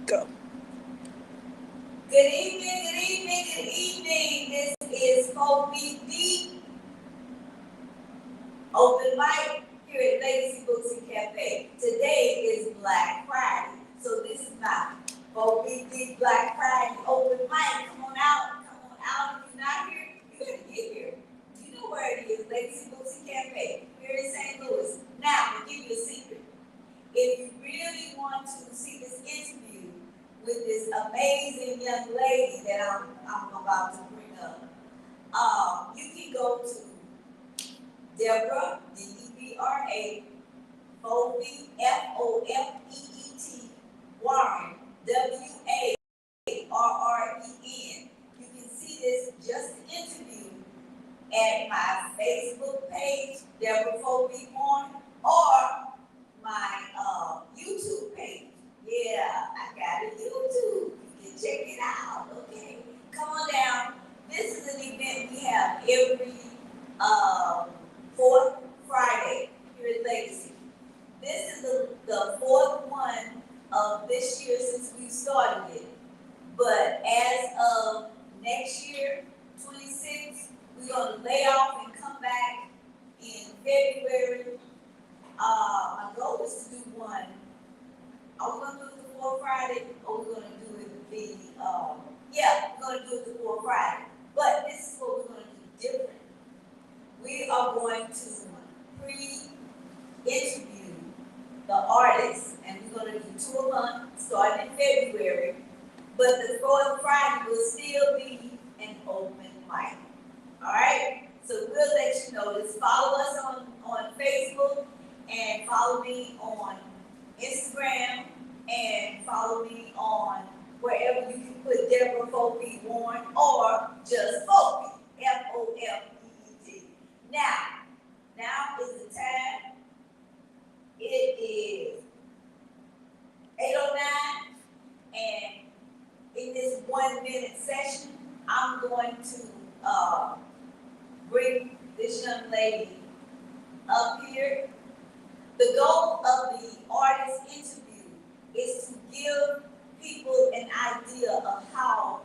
Go. Good evening, good evening, good evening. This is FoFeet Deep, open mic here at Legacy Books and Cafe. Today is Black Friday, so this is my FoFeet Deep Black Friday open mic. Come on out, come on out. If you're not here, you gotta get here. You know where it is, Legacy Books and Cafe, here in St. Louis. Now, I'm gonna give you a secret. If you really want to see this interview with this amazing young lady that I'm about to bring up, you can go to Deborah, Debra, FoFeet, FoFeet, Warren, WARREN. You can see this just interview at my Facebook page, Deborah FoFeet Warren, or my YouTube page. Yeah, I got a YouTube. You can check it out. Okay, come on down. This is an event we have every fourth Friday here at Legacy. This is the fourth one of this year since we started it. But as of next year, 26, we're gonna lay off and come back in February. My goal is to do one. Are we gonna do it the fourth Friday, or we're gonna do it we're gonna do it the fourth Friday. But this is what we're gonna do different. We are going to pre-interview the artists, and we're gonna do 2 a month starting in February. But the fourth Friday will still be an open mic. All right? So we'll let you know this. Follow us on Facebook, and follow me on Instagram, and follow me on wherever you can put Deborah FoFeet Warren, or just FoFeet, FoFeet. Now is the time. It is 8:09, and in this 1-minute session, I'm going to bring this young lady up here. The goal of the artist interview is to give people an idea of how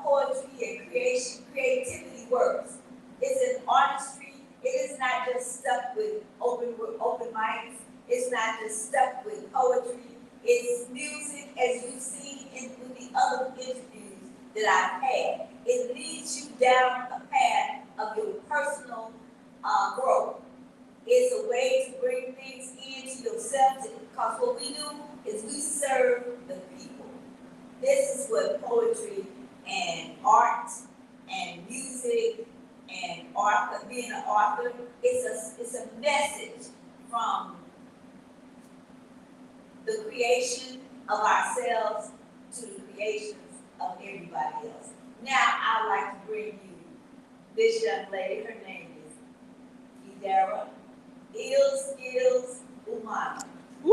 poetry and creativity works. It's an artistry. It is not just stuck with open mics. It's not just stuck with poetry. It's music, as you've seen with the other interviews that I've had. It leads you down a path of your personal growth. It's a way to bring things into yourself, because what we do is we serve the people. This is what poetry and art and music and author, being an author, it's a message from the creation of ourselves to the creations of everybody else. Now I'd like to bring you this young lady. Her name is Idara ILL Skillz Umana. Woo!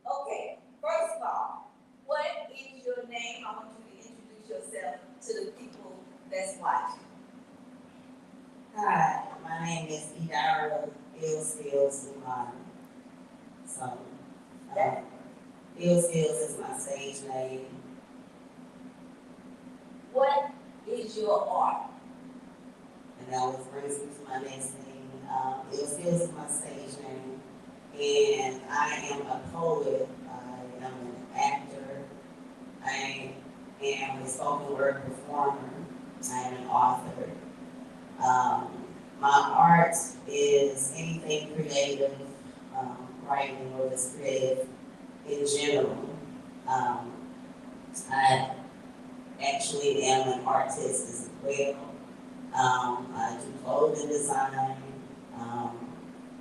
Okay, first of all, what is your name? I want you to introduce yourself to the people that's watching. Hi, my name is Idara ILL Skillz Umana. So, ILL Skillz is my stage name. What is your art? And that was brings me to my next name. ILL Skillz is my stage name. And I am a poet, I am an actor, I am a spoken word performer, I am an author. My art is anything creative, writing or just creative in general. I actually am an artist as well. I do clothing design.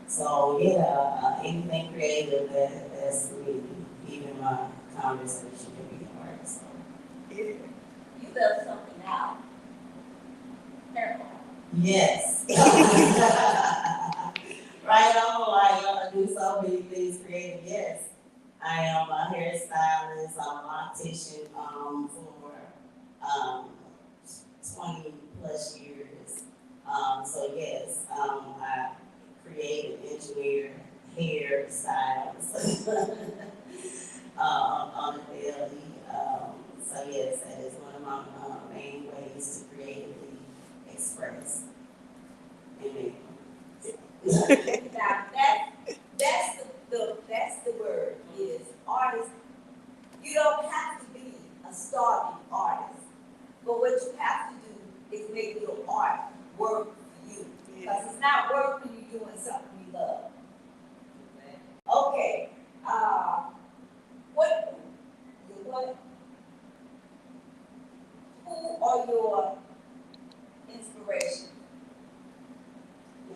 So yeah, anything creative that's me, even my conversation can be art. So you left something out. Yes. Right on, I do so many things creative, yes. I am a hairstylist, I'm an optician, for, um, 20 plus years. So yes, I create and engineer hairstyles, on the daily. So yes, that is one of my, main ways to creatively express and make. Now, that's the word, is artist. You don't have to be a starving artist, but what you have to do is make your art work for you. Because it's not work when you're doing something you love. Okay, what, what, who are your inspirations?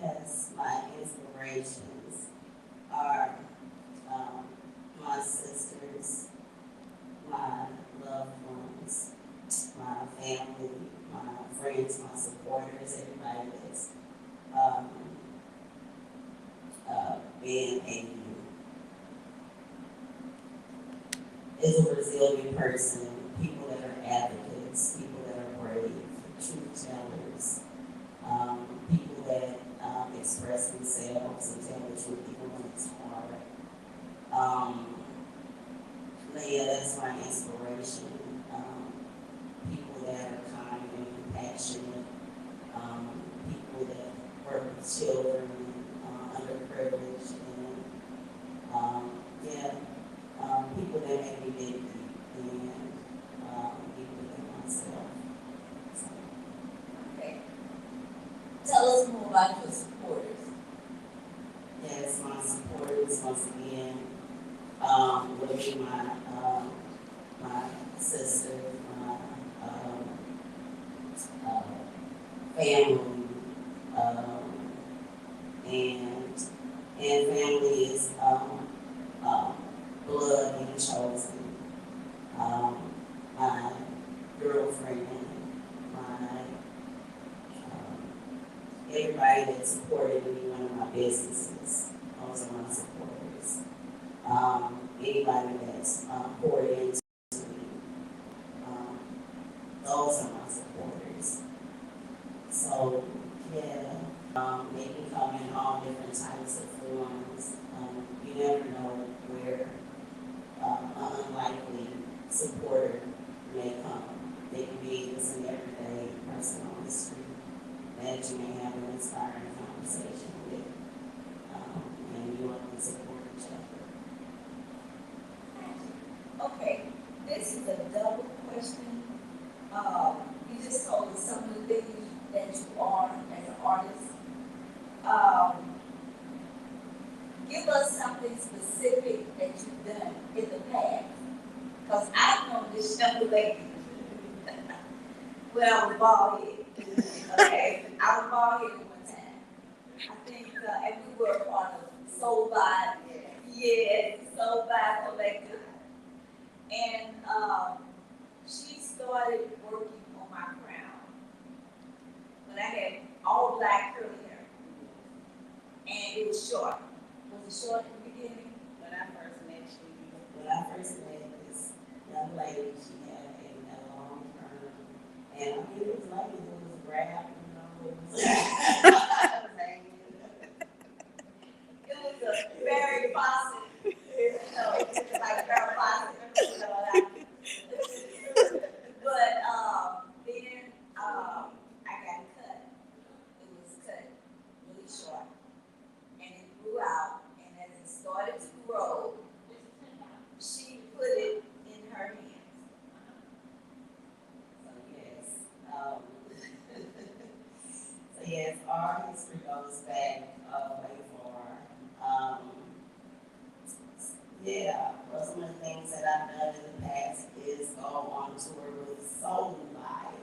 Yes, my inspirations are, um, my sisters, my loved ones, my family, my friends, my supporters, everybody that's, um, been is a resilient person, people that are advocates, people that are brave, truth tellers, people that, express themselves and tell the truth even when it's hard. Yeah, that's my inspiration. People that are kind and compassionate, people that work with children, underprivileged, and, yeah, people that make me big and, people like myself. So, Okay. Tell us more about your supporters. yes, my supporters once again, would be my sister, my, uh, family, um, and family is, um, blood and chosen. My girlfriend, my, everybody that supported me in one of my businesses, those are my supporters. Anybody that's, poured into me, um, those are my supporters. So, yeah, they can come in all different types of forms. You never know where, an unlikely supporter may come. They can be just an everyday person on the street that you may have an inspiring conversation with, and you all can support each other. Okay, this is a double question. You just told us some of the things that you are as an artist. Give us something specific that you've done in the past. Because I've known this young lady when I was bald headed. Okay, I was bald headed one time. I think, and we were a part of Soul by, yeah, Soul by Collective. And she started working on my crown when I had all black curly hair, and it was short. Was it short in the beginning? When I first met this young lady, she had a long term, and I mean, it was like it was rap, you know, it was, It was a very faucet, it was like very faucet, But then I got cut. It was cut really short, and it grew out. And as it started to grow, she put it in her hands. so yes, so yes, our history goes back, way far. Yeah, well, some of the things that I've done in the past is go on tour with Soul Life.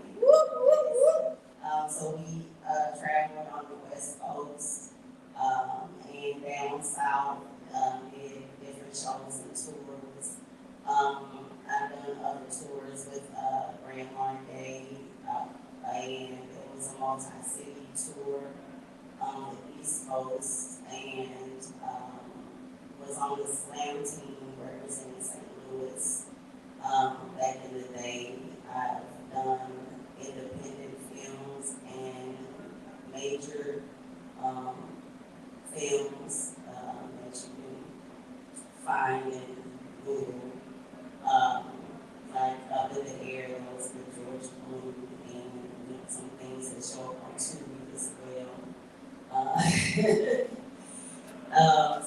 So we, traveled on the West Coast, and down south, did different shows and tours. I've done other tours with, Grant Margay, and it was a multi-city tour on the East Coast and was on the slam team representing St. Louis. Back in the day, I've done independent films and major films that you can find in Google. Like Up in the Air, that was with George Bloom, and some things that show up on TV as well.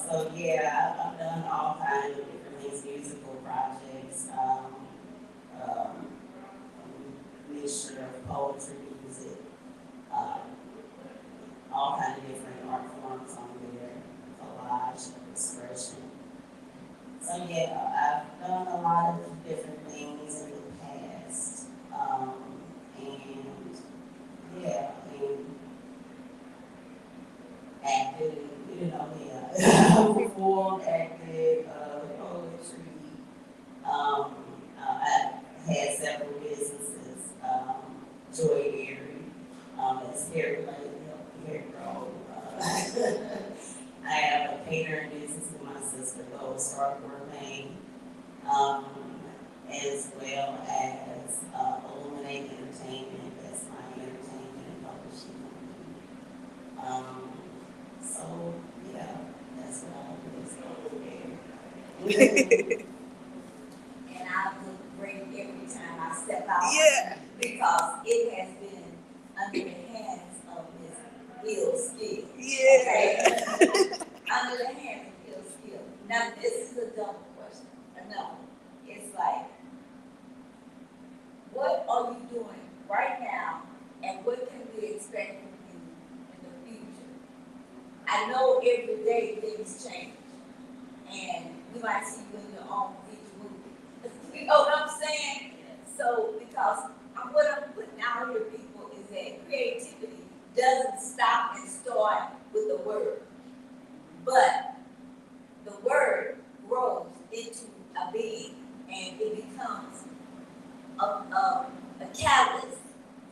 So yeah, I've done all kinds of different things, musical projects, mixture of poetry, music, all kinds of different art forms on there, collage, expression. So yeah, I've done a lot of different things in the past, and yeah, acted, performed, acted, poetry. I had several businesses, Joy Berry, that's hair related, hair grow. I have a catering business with my sister, Gold Star Gourmet, as well as Illuminate Entertainment, that's my entertainment and publishing company. So, yeah, that's what I do. And I look great every time I step out. Yeah. Because it has been under the hands of Miss ILL Skillz. Yeah. Okay? Under the hands of ILL Skillz. Now, this is a dumb question. No. It's like, what are you doing right now, and what can we expect from you in the future? I know every day things change, and we might see you in your own future movie. You know what I'm saying? So, because what I'm putting out here, people, is that creativity doesn't stop and start with the word, but the word grows into a being, and it becomes a catalyst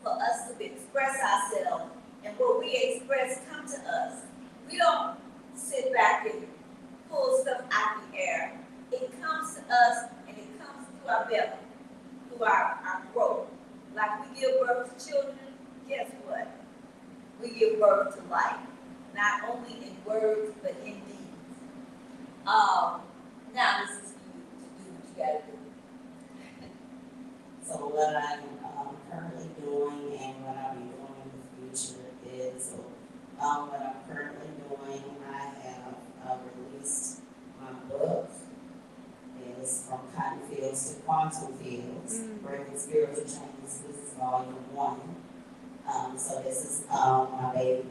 for us to express ourselves, and what we express come to us. We don't sit back and pull stuff out the air. It comes to us, and it comes through our belly, through our growth. Like we give birth to children, guess what? We give birth to life, not only in words, but in deeds. Now this is for you to do what you gotta do. So what I'm currently doing and what I'll be doing in the future is, what I'm currently doing, I have released my book. It's From Cotton Fields to Quantum Fields, Breaking Spiritual Chains. This is volume 1. So this is my baby,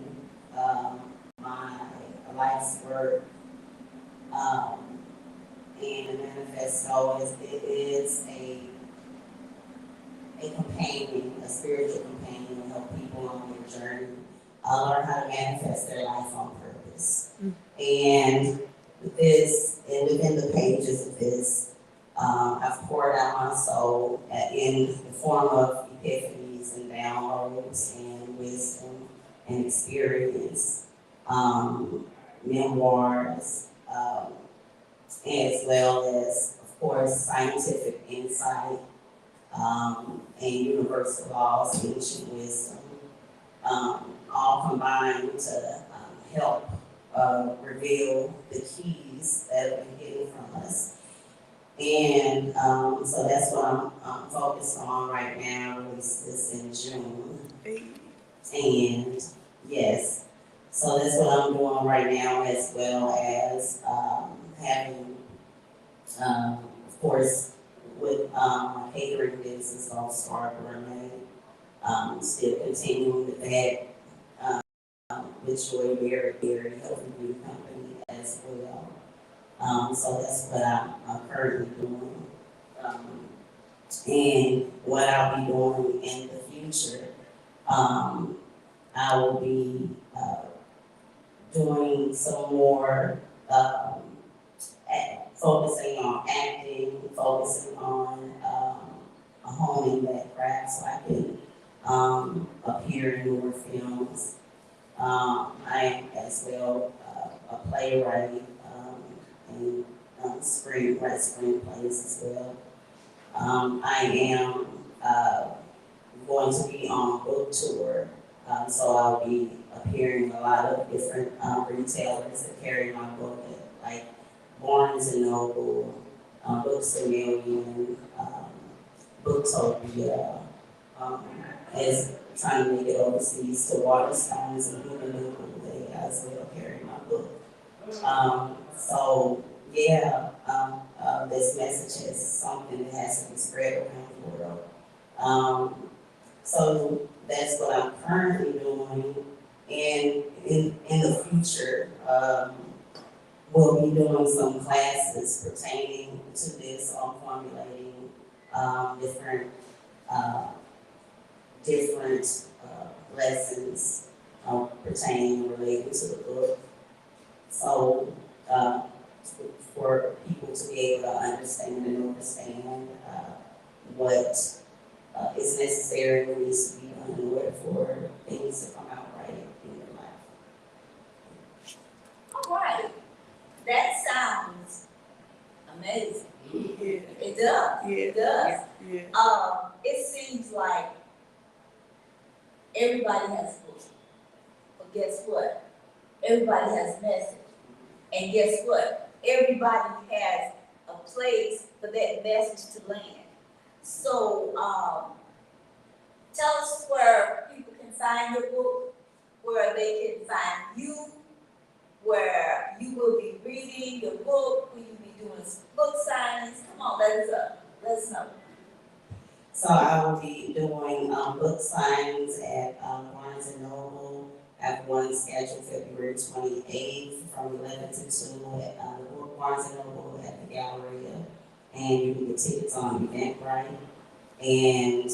my life's work. And the manifesto is a companion, a spiritual companion to help people on their journey learn how to manifest their life on purpose. And this, and within the pages of this, I've poured out my soul in the form of epiphanies and downloads and wisdom and experience, memoirs, as well as, of course, scientific insight, and universal laws, ancient wisdom, all combined to help reveal the keys that have been hidden from us. And so that's what I'm focused on right now. Release this in June. And yes, so that's what I'm doing right now, as well as having, of course, with my catering business on Star Gourmet, still continuing with that, with Joy Berry Healthy Beauty Company as well. So that's what I'm currently doing. And what I'll be doing in the future, I will be doing some more focusing on acting, focusing on honing that craft so I can appear in more films. I am as well a playwright and write screenplays as well. I am going to be on book tour, so I'll be appearing in a lot of different retailers that carry my book, like Barnes and Noble, Books a Million, Booktopia, as trying to make it overseas to Waterstones and Hulu, they as well carry my book. So yeah, this message is something that has to be spread around the world. So that's what I'm currently doing, and in the future, we'll be doing some classes pertaining to this on formulating different lessons pertaining related to the book. So for people to be able to understand what is necessary and needs to be done in order for things to come out right in your life. All right, that sounds amazing. Yeah. It does. Yeah. It does. Yeah. It seems like everybody has a book, but guess what? Everybody has a message, and guess what? Everybody has a place for that message to land. So, tell us where people can find your book, where they can find you, where you will be reading your book, will you be doing book signings? Come on, let us know. So I will be doing book signings at Barnes and Noble. I have one scheduled February 28th from 11 to 2 at the Barnes and Noble at the Galleria. And you can get tickets on Eventbrite. And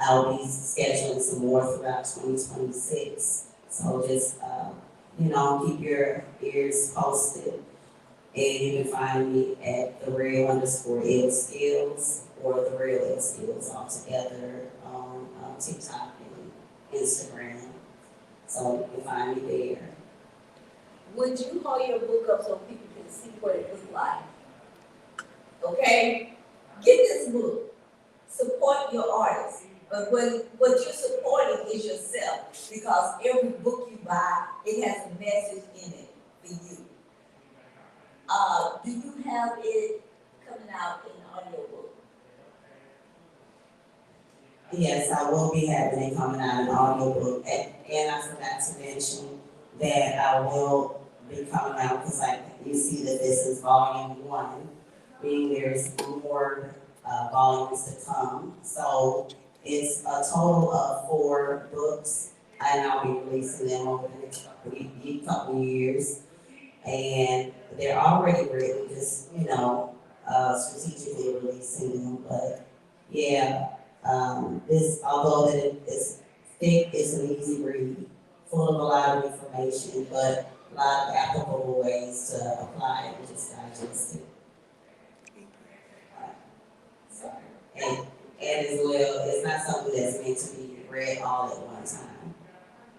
I'll be scheduling some more throughout 2026. So just, keep your ears posted. And you can find me at _ILL Skillz or ILL Skillz altogether on TikTok and Instagram. So you can find me there. Would you hold your book up so people can see what it looks like? Okay? Get this book. Support your artists. But what you're supporting is yourself, because every book you buy, it has a message in it for you. Do you have it coming out in audiobook? Yes, I will be having it coming out in audiobook. And I forgot to mention that I will be coming out, because you see that this is volume 1, meaning there's more volumes to come. So it's a total of 4 books, and I'll be releasing them over the next couple of years. And they're already written, just, strategically releasing them. But yeah, this, although that it's thick, it's an easy read, full of a lot of information, but a lot of applicable ways to apply it and just digest it. And as well, it's not something that's meant to be read all at one time.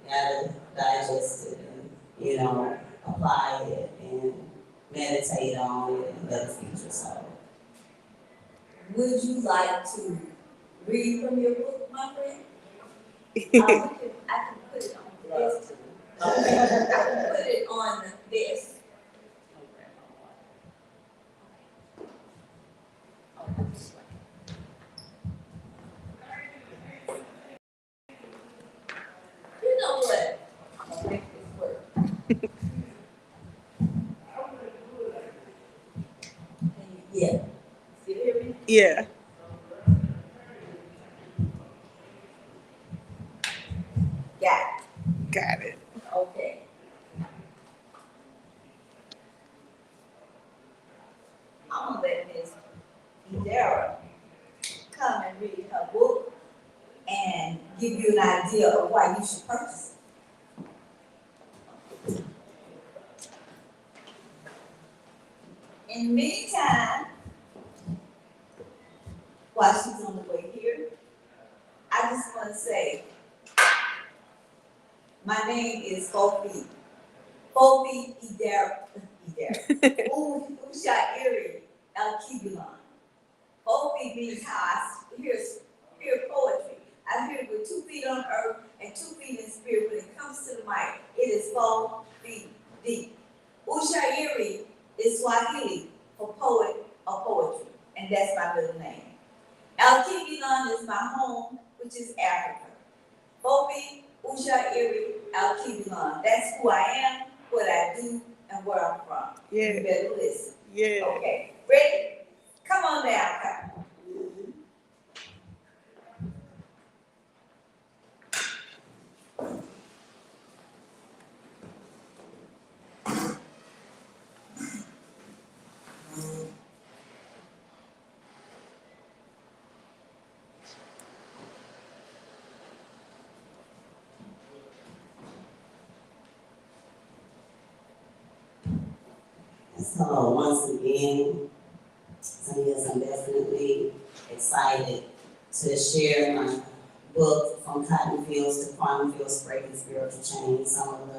You gotta digest it and, apply it and meditate on it and let it feed your soul. Would you like to read from your book, my friend? I can put it on this too. I can put it on this. You know what? I'm gonna make this work. Yeah. You hear me? Yeah. Got it. Okay. I'm gonna let Miss Idara come and read her book and give you an idea of why you should purchase it. In the meantime, while she's on the way here, I just want to say, my name is FoFeet. FoFeet Idara. Usha ILL. FoFeet means how I hear poetry. I hear it with 2 feet on earth and 2 feet in spirit. When it comes to the mic, it is FoFeet Deep. Usha is Swahili for poet or poetry, and that's my middle name. Al-Kibilan is my home, which is Africa. Bobi, Usha, Iri, Al-Kibilan. That's who I am, what I do, and where I'm from. Yeah. You better listen. Yeah. Okay. Ready? Come on now. Come. So once again, yes, I'm definitely excited to share my book, From Cotton Fields to Quantum Fields, Breaking Spiritual Chains, some of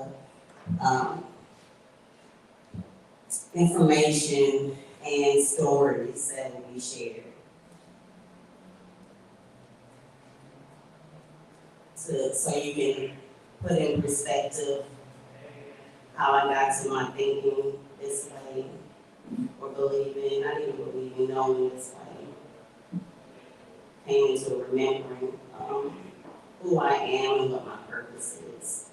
the information and stories that will be shared. So you can put in perspective how I got to my thinking this way, or believing, not even believing, knowing this way. Came into remembering who I am and what my purpose is.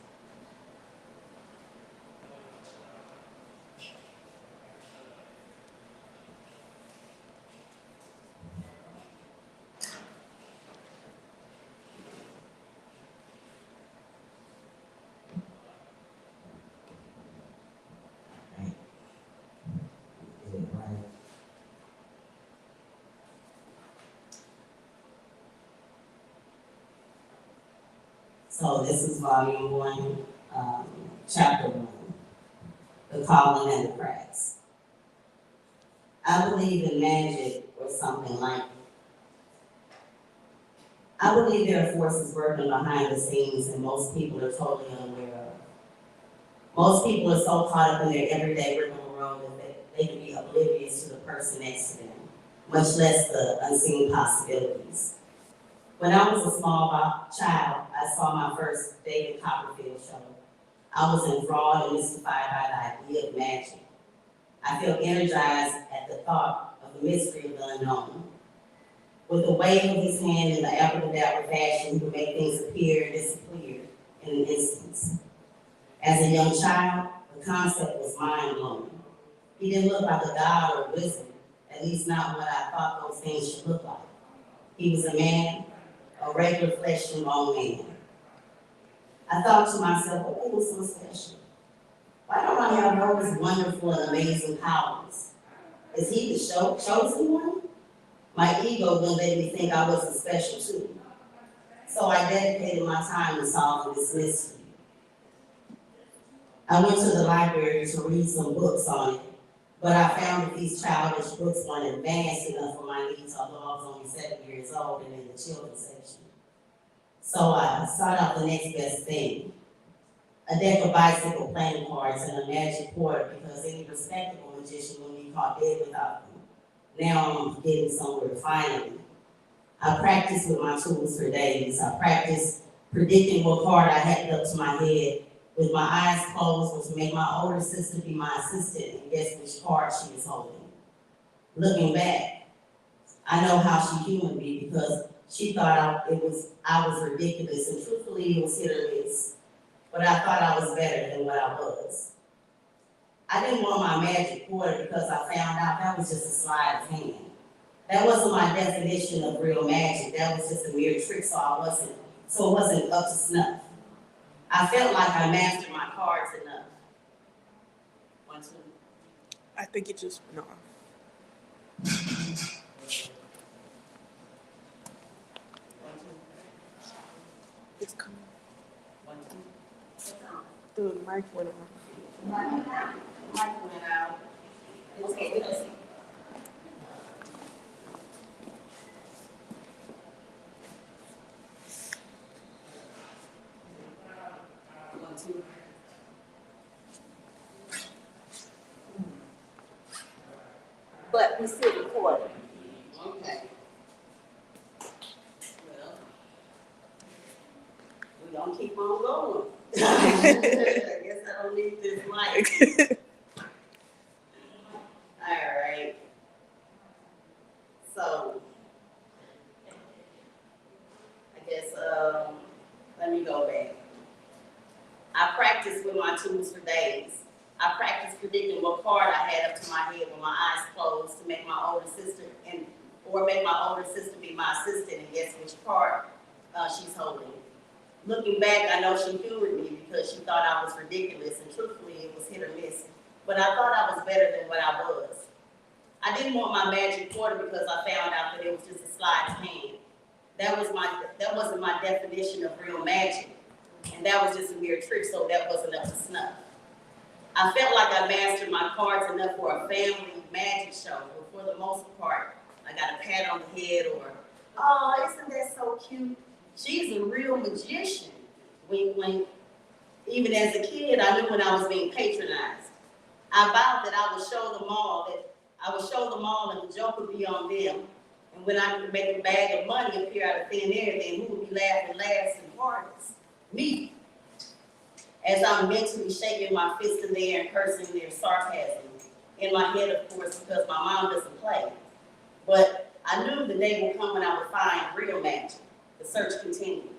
So this is volume 1, chapter 1, The Calling and the Cracks. I believe in magic or something like it. I believe there are forces working behind the scenes and most people are totally unaware of. Most people are so caught up in their everyday rigmarole that they can be oblivious to the person next to them, much less the unseen possibilities. When I was a small child, I saw my first David Copperfield show. I was enthralled and mystified by the idea of magic. I felt energized at the thought of the mystery of the unknown. With a wave of his hand in the abracadabra fashion, he would make things appear and disappear in an instant. As a young child, the concept was mind-blowing. He didn't look like a god or a wizard, at least not what I thought those things should look like. He was a man, a regular flesh and bone man. I thought to myself, what made him so special? Why don't I have those wonderful and amazing powers? Is he the chosen one? My ego wouldn't let me think I wasn't special too. So I dedicated my time to solving this mystery. I went to the library to read some books on it, but I found that these childish books weren't advanced enough for my needs, although I was only 7 years old and in the children's section. So I sought out the next best thing, a deck of bicycle playing cards and a magic quarter, because any respectable magician would be caught dead without them. Now I'm getting somewhere finally. I practiced with my tools for days. I practiced predicting what card I had up to my head with my eyes closed, which made my older sister be my assistant and guess which card she was holding. Looking back, I know how she humored me because she thought I was ridiculous, and truthfully it was hit or miss. But I thought I was better than what I was. I didn't want my magic quarter because I found out that was just a sleight of hand. That wasn't my definition of real magic. That was just a mere trick, so it wasn't up to snuff. I felt like I mastered my cards enough. 1, 2. I think it just went off. It's coming. 1, 2. The mic went off. Mic went out. Okay, let's see. to. But we still recording. Okay. Well, we gonna keep on going. I guess I don't need this mic. All right. So, I guess, let me go back. I practiced with my tools for days. I practiced predicting what card I had up to my head with my eyes closed to make my older sister or make my older sister be my assistant and guess which card she's holding. Looking back, I know she humored me because she thought I was ridiculous, and truthfully, it was hit or miss. But I thought I was better than what I was. I didn't want my magic quarter because I found out that it was just a sleight of hand. That wasn't my definition of real magic, and that was just a mere trick, so that wasn't up to snuff. I felt like I mastered my cards enough for a family magic show, but for the most part, I got a pat on the head or, oh, isn't that so cute? She's a real magician. Wink, wink. Even as a kid, I knew when I was being patronized. I vowed that I would show them all, and the joke would be on them. And when I could make a bag of money appear out of thin air, then who would be laughing last and hardest? Me. As I'm mentally shaking my fist in the air and cursing their sarcasm. In my head, of course, because my mom doesn't play. But I knew the day would come when I would find real magic. The search continued.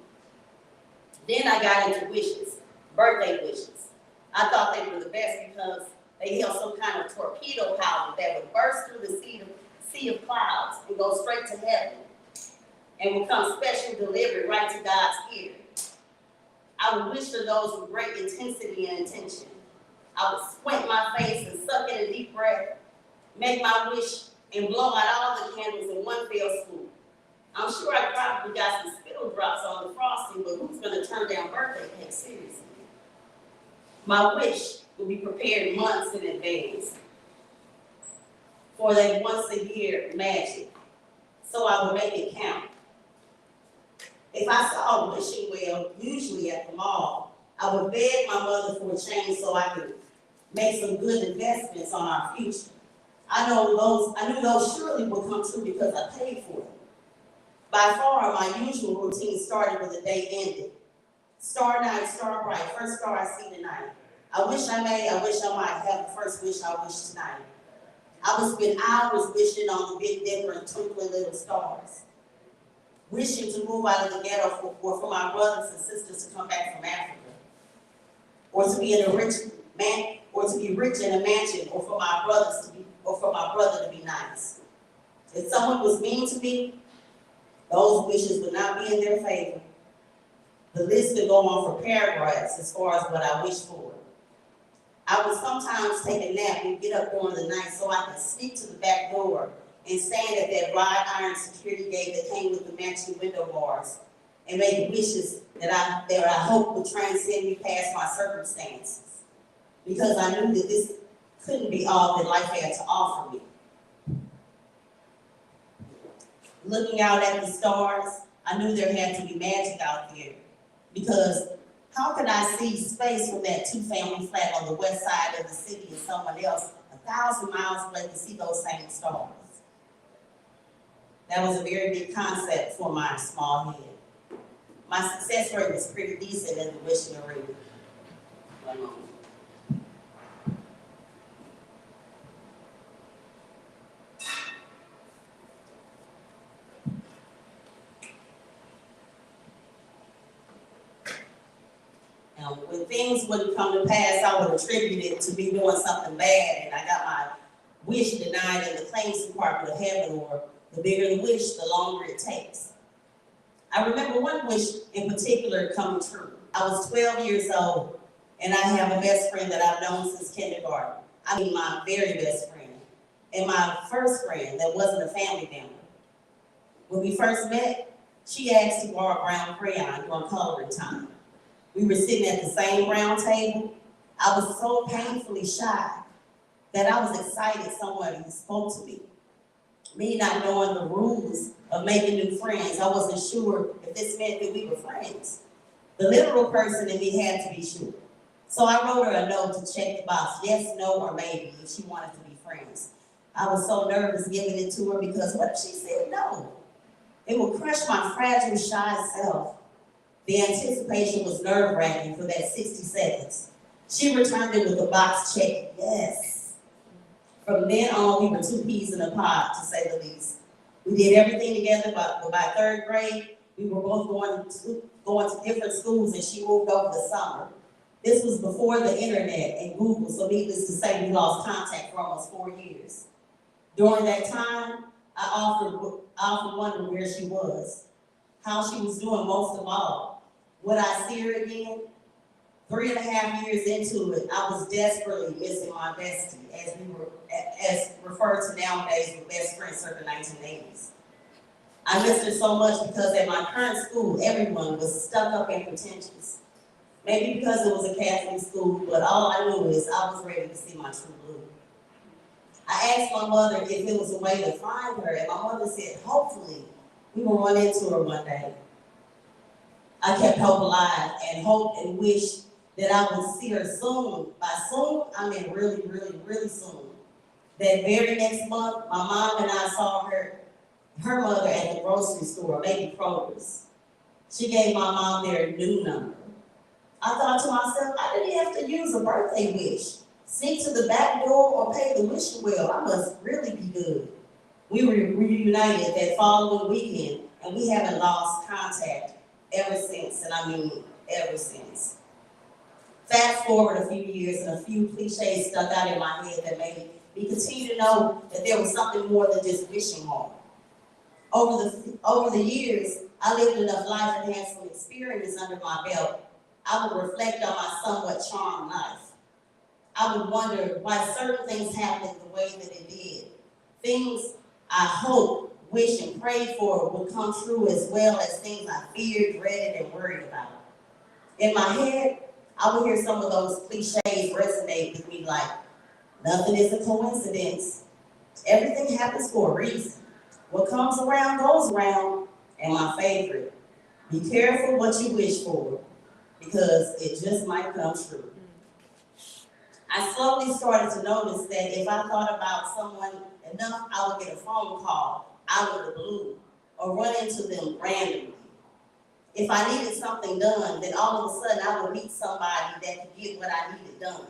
Then I got into wishes, birthday wishes. I thought they were the best because they held some kind of torpedo powder that would burst through the sea of clouds and go straight to heaven and would come special delivery right to God's ear. I would wish for those with great intensity and intention. I would squint my face and suck in a deep breath, make my wish, and blow out all the candles in one fell swoop. I'm sure I probably got some spittle drops on the frosting, but who's going to turn down birthday cake seriously? My wish would be prepared months in advance for that once a year magic, so I would make it count. If I saw a wishing well, usually at the mall, I would beg my mother for a change so I could make some good investments on our future. I knew those surely would come true because I paid for them. By far, my usual routine started when the day ended. Star night, star bright, first star I see tonight. I wish I might have the first wish I wish tonight. I would spend hours wishing on the Big Dipper and twinkling little stars. Wishing to move out of the ghetto or for my brothers and sisters to come back from Africa. Or to be rich in a mansion, or for my brother to be nice. If someone was mean to me, those wishes would not be in their favor. The list could go on for paragraphs as far as what I wish for. I would sometimes take a nap and get up during the night so I could sneak to the back door and stand at that wrought iron security gate that came with the matching window bars and make wishes that I hope would transcend me past my circumstances. Because I knew that this couldn't be all that life had to offer me. Looking out at the stars, I knew there had to be magic out there. Because how could I see space from that two-family flat on the west side of the city and someone else 1,000 miles away to see those same stars? That was a very big concept for my small head. My success rate was pretty decent in the wishing arena. One moment. Now, when things wouldn't come to pass, I would attribute it to me doing something bad, and I got my wish denied in the claims department of heaven, or the bigger the wish, the longer it takes. I remember one wish in particular coming true. I was 12 years old, and I have a best friend that I've known since kindergarten. I mean, my very best friend, and my first friend that wasn't a family member. When we first met, she asked to borrow a brown crayon during coloring time. We were sitting at the same round table. I was so painfully shy that I was excited someone spoke to me. Me not knowing the rules of making new friends, I wasn't sure if this meant that we were friends. The literal person in me had to be sure. So I wrote her a note to check the box, yes, no, or maybe, if she wanted to be friends. I was so nervous giving it to her because what if she said no? It would crush my fragile, shy self. The anticipation was nerve-wracking for that 60 seconds. She returned it with a box check, yes. From then on, we were two peas in a pod, to say the least. We did everything together, but by third grade, we were both going to different schools, and she moved over the summer. This was before the internet and Google, so needless to say, we lost contact for almost 4 years. During that time, I often wondered where she was, how she was doing most of all. Would I see her again? 3.5 years into it, I was desperately missing my bestie, as referred to nowadays with best friends circa 1980s. I missed her so much because at my current school, everyone was stuck up and pretentious. Maybe because it was a Catholic school, but all I knew is I was ready to see my true blue. I asked my mother if it was a way to find her, and my mother said, hopefully, we will run into her one day. I kept hope alive and hoped and wished that I would see her soon. By soon, I mean really, really, really soon. That very next month, my mom and I saw her mother at the grocery store, maybe Kroger's. She gave my mom their new number. I thought to myself, I didn't have to use a birthday wish. Sneak to the back door or pay the wishing well. I must really be good. We were reunited that following weekend, and we haven't lost contact ever since, and I mean ever since. Fast forward a few years, and a few cliches stuck out in my head that made me continue to know that there was something more than just wishing hard. Over the years, I lived enough life and had some experience under my belt. I would reflect on my somewhat charmed life. I would wonder why certain things happened the way that it did. Things I hoped, wished, and prayed for would come true, as well as things I feared, dreaded, and worried about. In my head, I would hear some of those cliches resonate with me like, nothing is a coincidence. Everything happens for a reason. What comes around goes around. And my favorite, be careful what you wish for, because it just might come true. I slowly started to notice that if I thought about someone enough, I would get a phone call out of the blue or run into them randomly. If I needed something done, then all of a sudden I would meet somebody that could get what I needed done.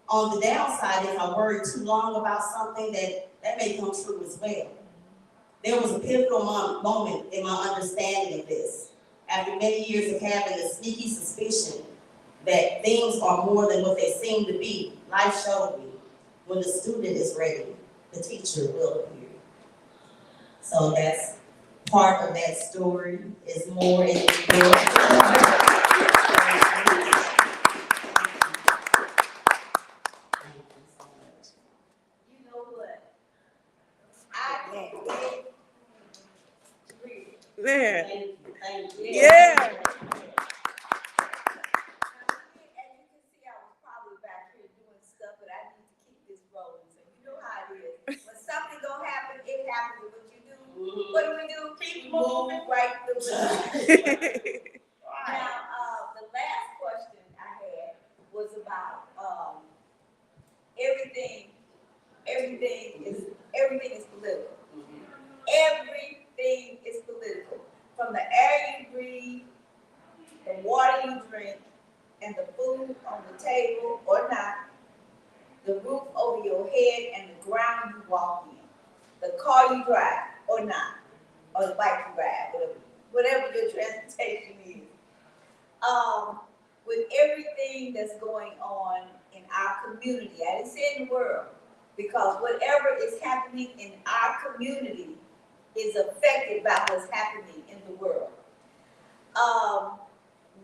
On the downside, if I worried too long about something, that may come true as well. There was a pivotal moment in my understanding of this. After many years of having a sneaky suspicion that things are more than what they seem to be, life showed me, when the student is ready, the teacher will appear. So that's part of that story. Is more in the book. You know what? I can't wait to read it. Yeah. Thank you. Yeah. As you can see, I was probably back here doing stuff, but I need to keep this rolling. So you know how it is. When something gonna happen, it happens. And what you do, what do? Keep moving right through the Now, the last question I had was about everything. Everything is political. Everything is political. From the air you breathe, the water you drink, and the food on the table or not, the roof over your head and the ground you walk in, the car you drive or not, or the bike you ride, whatever your transportation is. With everything that's going on in our community, I didn't say in the world, because whatever is happening in our community is affected by what's happening in the world.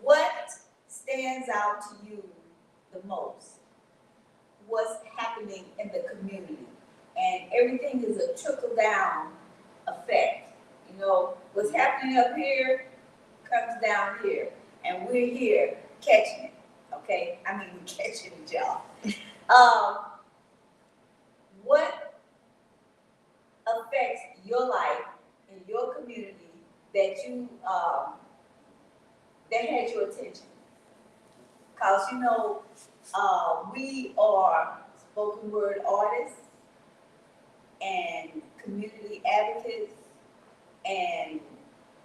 What stands out to you the most? What's happening in the community? And everything is a trickle-down effect. You know, what's happening up here comes down here, and we're here catching it, okay? I mean, we're catching it, y'all. What affects your life in your community that you that had your attention? Cause you know, we are spoken word artists and community advocates and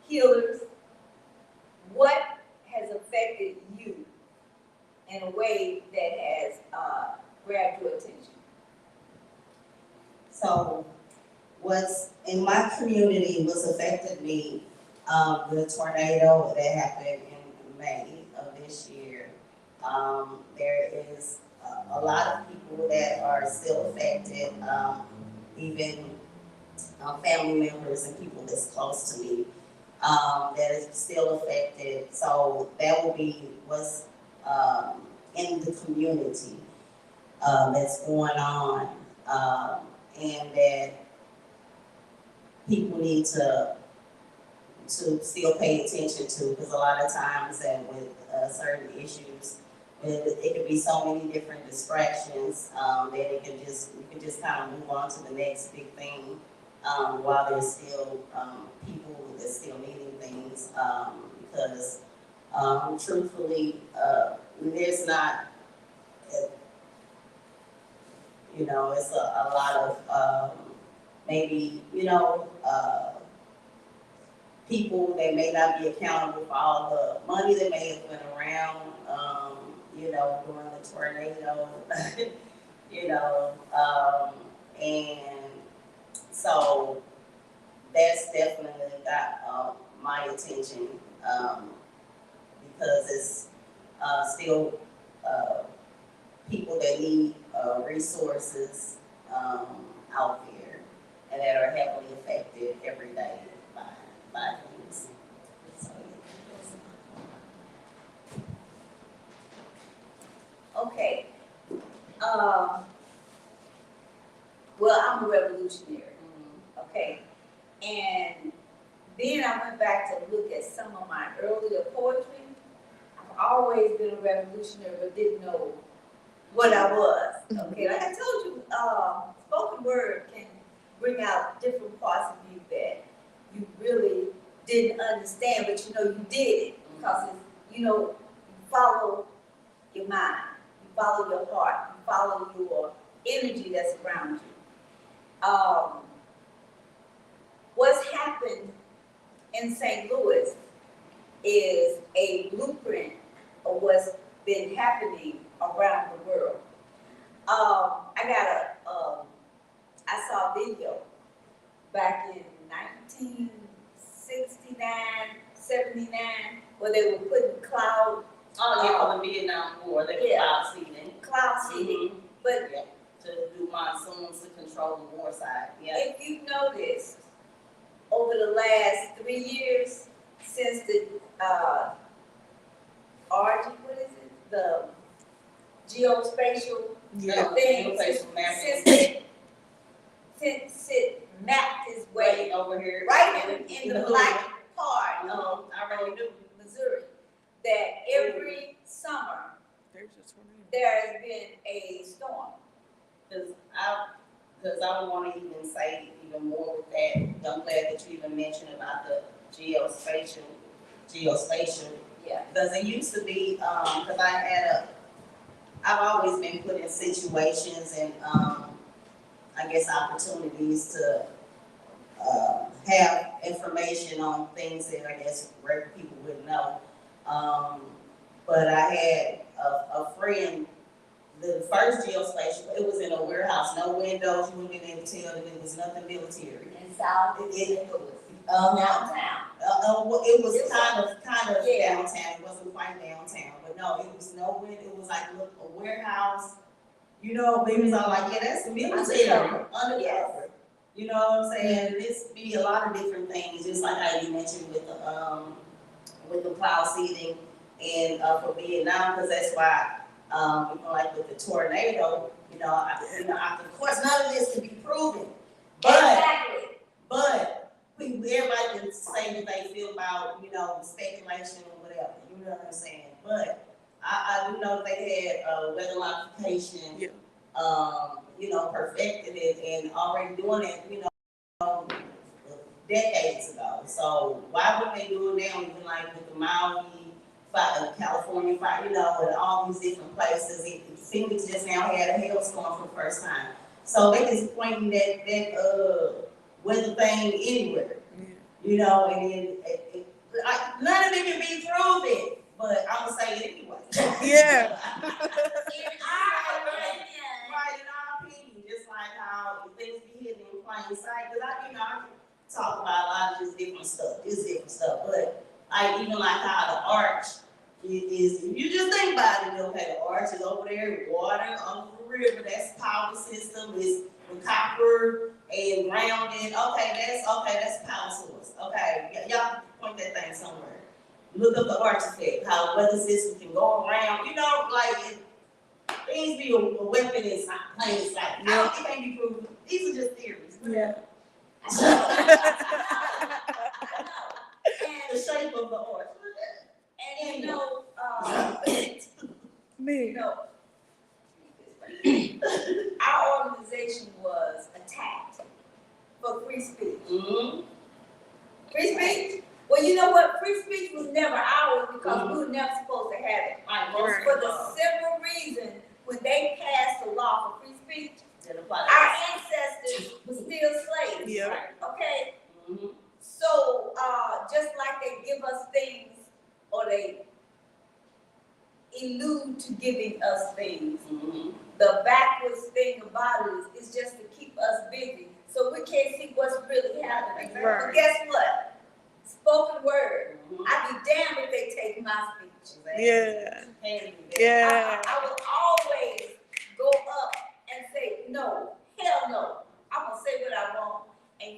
healers. What has affected you in a way that has grabbed your attention? So what's in my community was affected me, the tornado that happened in May of this year. There is a lot of people that are still affected, even family members and people that's close to me, that is still affected. So that will be what's in the community that's going on, and that people need to still pay attention to, because a lot of times that with certain issues, it could be so many different distractions that you can just kind of move on to the next big thing while there's still people that's still needing things, because truthfully, there's not, you know, it's a lot of maybe, you know, people that may not be accountable for all the money that may have went around, you know, during the tornado, you know, and so that's definitely got my attention, because it's still people that need resources out there and that are heavily affected every day by things. So, Okay. Well, I'm a revolutionary, okay? And then I went back to look at some of my earlier poetry. I've always been a revolutionary, but didn't know what I was, okay? Like I told you, spoken word can bring out different parts of you that you really didn't understand, but you know you did it, because it's, you know, you follow your mind, you follow your heart, you follow your energy that's around you. What's happened in St. Louis is a blueprint of what's been happening around the world. I saw a video back in 1969, 79, where they were putting cloud. oh yeah, for the Vietnam War, they were cloud seeding. But Yeah, to do monsoons to control the war side. Yeah. if you've noticed, over the last 3 years, since the the geospatial thing, since it mapped its way over here, right in the black part of I already knew. Missouri, that every summer There's a tornado. there has been a storm. Because I don't want to even say even more with that. I'm glad that you even mentioned about the geospatial. Yeah. Because it used to be, because I've always been put in situations and I guess opportunities to have information on things that I guess regular people wouldn't know. But I had a friend. The first geospatial, it was in a warehouse, no windows, you wouldn't be able to tell that it was nothing military. In South St. Louis, downtown. It was kind of Yeah. downtown, it wasn't quite downtown, but no, it was no window, it was like a warehouse. You know, it was all like, yeah, that's the military, undercover. Yes. You know what I'm saying? This be a lot of different things, just like how you mentioned with the plow seeding and for Vietnam, because that's why. You know, like with the tornado, of course, none of this can be proven. But everybody can say what they feel about, speculation or whatever. You know what I'm saying? But I do know they had weather modification, perfected it and already doing it, decades ago. So why would they do it now? Even like with the Maui California fire, and all these different places. Phoenix just now had a hailstorm for the first time. So they just pointing that weather thing anywhere, and then none of it can be proven, but I'm gonna say it anyway. Yeah. Right, in our opinion, just like how things be hidden in plain sight. Because I can talk about a lot of just different stuff, but even like how the arch is, if you just think about it, okay, the arch is over there, water on the river, that's power system, is with copper and grounded. Okay, that's power source. Okay, y'all point that thing somewhere. Look up the arch effect, how weather system can go around, things be a weapon in plain sight. It can't be proven. These are just theories. Yeah. I know. The shape of the arch. And Me. our organization was attacked for free speech. Mm-hmm. Free speech? Well, you know what? Free speech was never ours because we were never supposed to have it. Right. For the simple reason, when they passed the law for free speech, our ancestors were still slaves. Yeah. Okay? Mm-hmm. So, just like they give us things, or they allude to giving us things, the backwards thing about it is just to keep us busy, so we can't see what's really happening. Right. But guess what? Spoken word. I'd be damned if they take my speech. Yeah. Yeah. I will always go up and say, no, hell no. I'm going to say what I want. And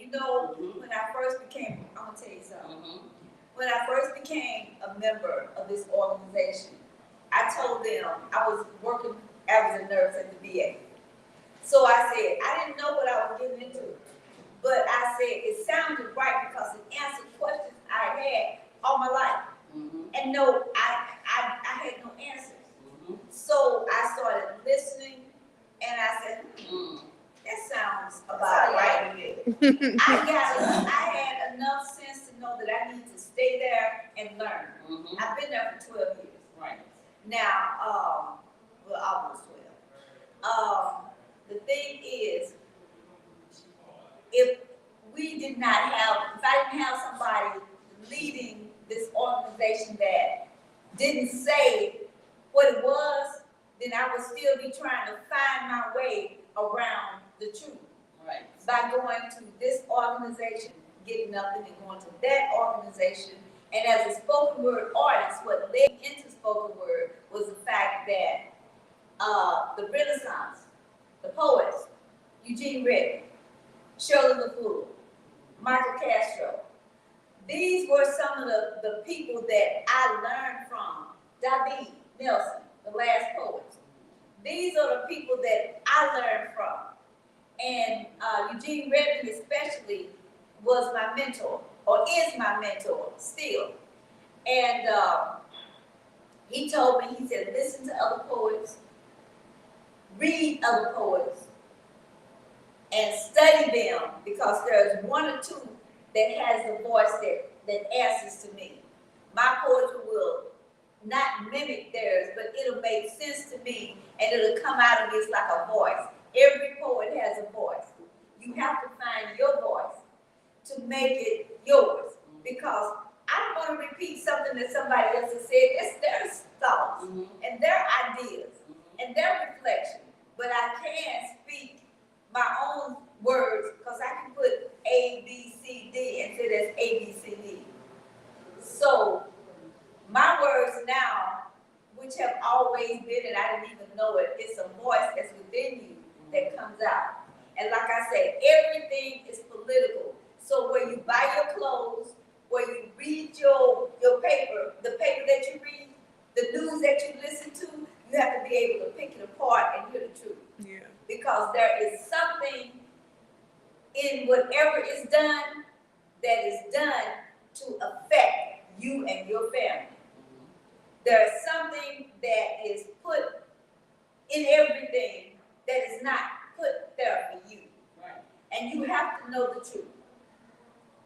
when I first became, I'm going to tell you something. When I first became a member of this organization, I told them I was working as a nurse at the VA. So I said, I didn't know what I was getting into. But I said, it sounded right because it answered questions I had all my life. And no, I had no answers. So I started listening, and I said, that sounds about right. I had enough sense to know that I need to stay there and learn. I've been there for 12 years. Right. Now, almost 12. The thing is, if I didn't have somebody leading this organization that didn't say what it was, then I would still be trying to find my way around the truth. Right. By going to this organization, getting nothing, and going to that organization. And as a spoken word artist, what led me into spoken word was the fact that the Renaissance, the poets, Eugene Reddy, Shirley LaFleur, Michael Castro, these were some of the people that I learned from. David Nelson, the last poets. These are the people that I learned from. And Eugene Reddy especially was my mentor, or is my mentor still. And he told me, he said, listen to other poets, read other poets, and study them, because there's one or two that has the voice that answers to me. My poetry will not mimic theirs, but it'll make sense to me, and it'll come out of this like a voice. Every poet has a voice. You have to find your voice to make it yours, because I don't want to repeat something that somebody else has said. It's their thoughts and their ideas and their reflection, but I can speak my own words, because I can put A, B, C, D and say that's A, B, C, D. So my words now, which have always been, and I didn't even know it, it's a voice that's within you that comes out. And like I said, everything is political. So where you buy your clothes, where you read your paper, the paper that you read, the news that you listen to, you have to be able to pick it apart and hear the truth. Yeah. Because there is something in whatever is done that is done to affect you and your family. There is something that is put in everything that is not put there for you. Right. And you have to know the truth.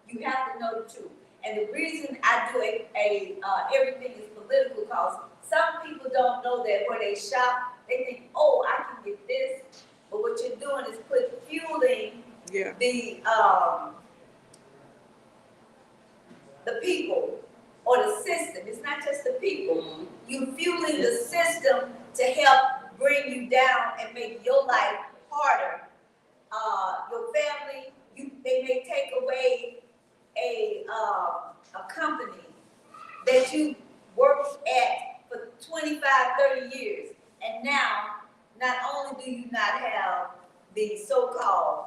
You have to know the truth. And the reason I do everything is political, don't know that where they shop, they think, oh, I can get this. But what you're doing is fueling Yeah. the people or the system. It's not just the people. You fueling the system to help bring you down and make your life harder. Your family, they may take away a company that you worked at for 25, 30 years. And now, not only do you not have the so-called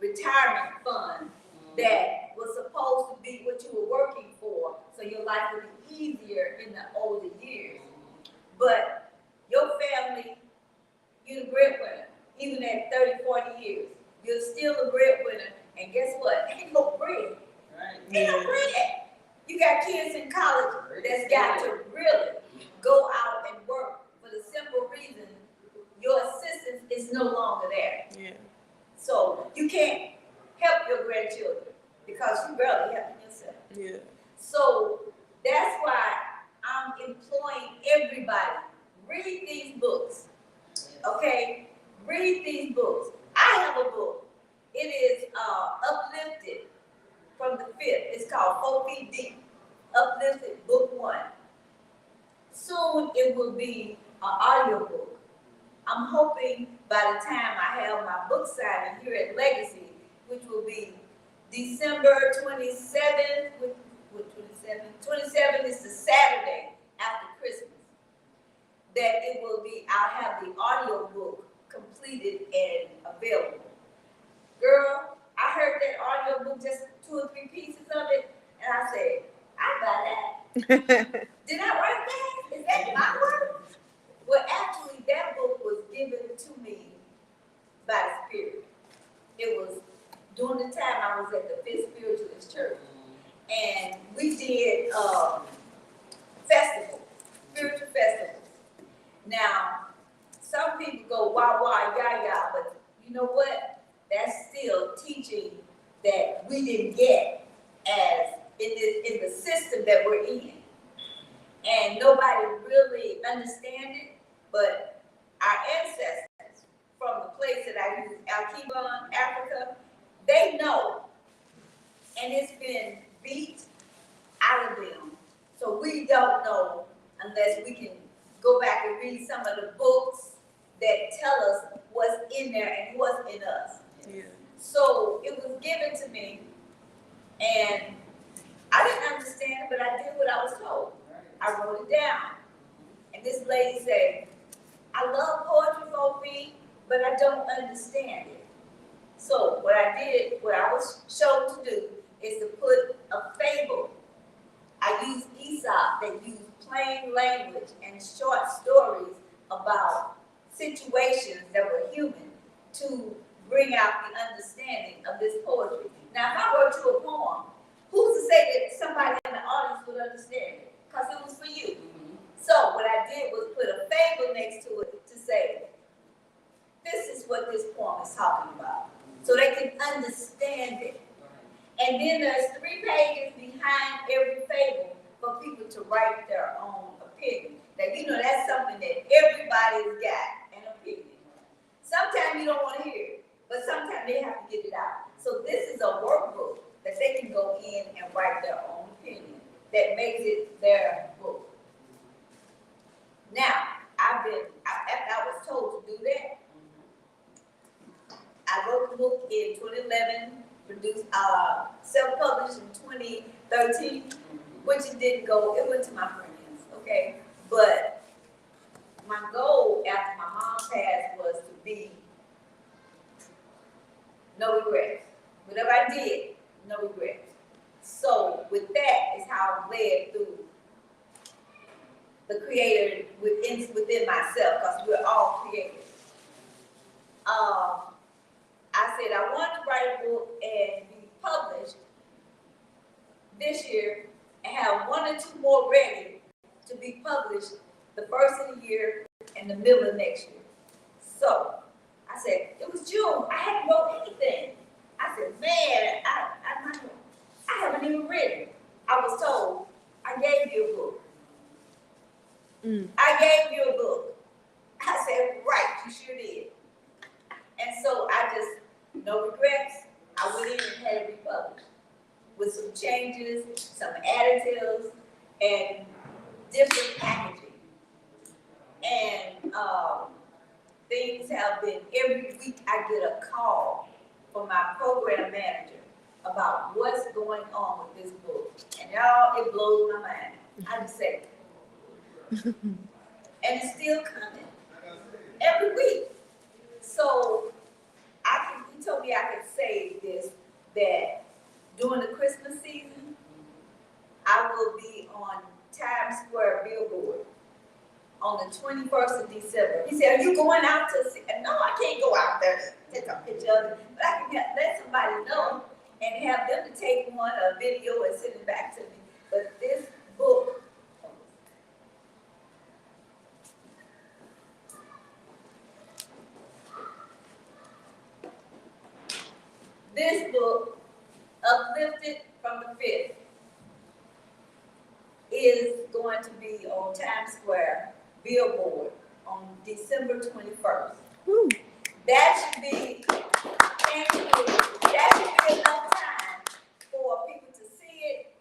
retirement fund that was supposed to be what you were working for, so your life would be easier in the older years, but your family, you're the breadwinner, even at 30, 40 years. You're still a breadwinner, and guess what? Ain't no bread. Ain't no bread. You got kids in college that's got to really go out and work for the simple reason your assistance is no longer there. Yeah. So you can't help your grandchildren because you barely helping yourself. Yeah. So that's why I'm employing everybody. Read these books. Okay? Read these books. I have a book. It is Uplifted from the 5th. It's called FoFeet Deep. Uplifted Book 1. Soon it will be an audio book. I'm hoping by the time I have my book signing here at Legacy, which will be December 27th, with 27th is the Saturday after Christmas, that it will be, I'll have the audio book completed and available. Girl, I heard that audio book, just 2 or 3 pieces of it, and I said, I buy that. Did I write that? Is that my work? Well, actually, that book was given to me by the Spirit. It was during the time I was at the 5th Spiritualist Church. And we did festivals, spiritual festivals. Now, some people go, wah, wah, yah, yah, but you know what? That's still teaching that we didn't get as in the system that we're in. And nobody really understands it, but our ancestors from the place that I use, Al-Kiban, Africa, they know. And it's been beat out of them. So we don't know unless we can go back and read some of the books that tell us what's in there and what's in us. Yeah. So it was given to me, and I didn't understand it, but I did what I was told. I wrote it down. And this lady said, I love poetry, FoFeet, but I don't understand it. So what I did, what I was shown to do, is to put a fable. I used Aesop that used plain language and short stories about situations that were human to bring out the understanding of this poetry. Now, if I wrote you a poem, who's to say that somebody in the audience would understand it? Because it was for you. So what I did was put a fable next to it to say, this is what this poem is talking about. So they can understand it. And then there's 3 pages behind every fable for people to write their own opinion. Now, you know, that's something that everybody's got an opinion. Sometimes you don't want to hear it, but sometimes they have to get it out. So this is a workbook that they can go in and write their own opinion that makes it their book. Now, after I was told to do that, I wrote the book in 2011, produced, self-published in 2013, which it didn't go, it went to my friends, okay? But my goal after my mom passed was to be no regrets. Whatever I did, no regrets. So with that is how I'm led through the creator within myself, because we're all creators. I said I wanted to write a book and be published this year and have 1 or 2 more ready to be published the first of the year and the middle of next year. So I said, it was June, I hadn't wrote anything. I said, man, I haven't even written. I was told, I gave you a book. I gave you a book. I said, right, you sure did. And so I just, no regrets. I went in and had it republished with some changes, some additives, and different packaging. And things have been, every week I get a call from my program manager about what's going on with this book. And y'all, it blows my mind. I just say, and it's still coming every week. So he told me I could say this, that during the Christmas season, I will be on Times Square billboard on the 21st of December. He said, are you going out to see? And no, I can't go out there to take a picture of it, but I can let somebody know and have them to take one, a video, and send it back to me. But this book, Uplifted from the Fifth, is going to be on Times Square billboard on December 21st. Woo. That should be, that should be enough time for people to see it,